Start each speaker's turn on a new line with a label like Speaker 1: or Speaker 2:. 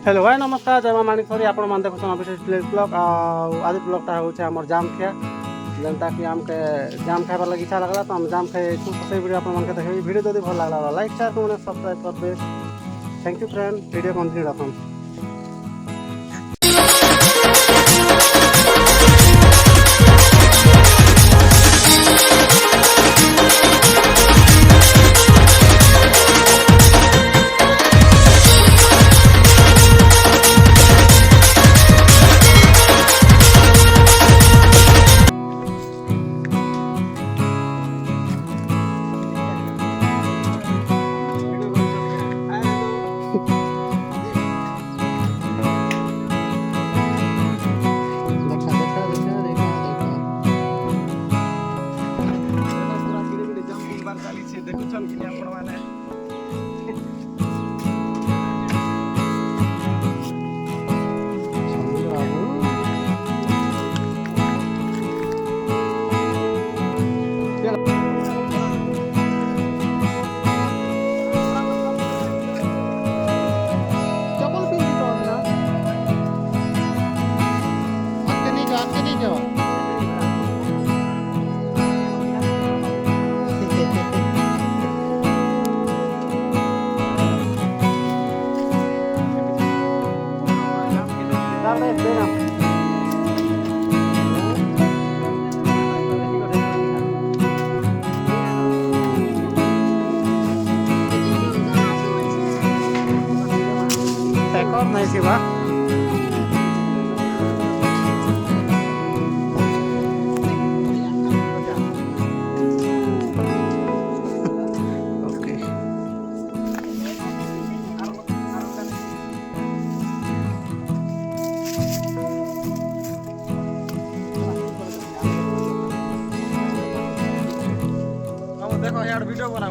Speaker 1: Hello भाई नमस्कार जय मां मानिकेश्वरी आपण मान देखो विलेज ब्लॉग आज ब्लॉगटा हूँ आम जाम खिया जेनता कि आमके जाम खाइबार लगे इच्छा लगला तो हम जाम खाई से वीडियो आप देखे वीडियो जब भल लगला लाइक शेयर कमेंट सब्सक्राइब कर दे। Thank you friend video continue रखन। नहीं सी बा देखो यार वीडियो बना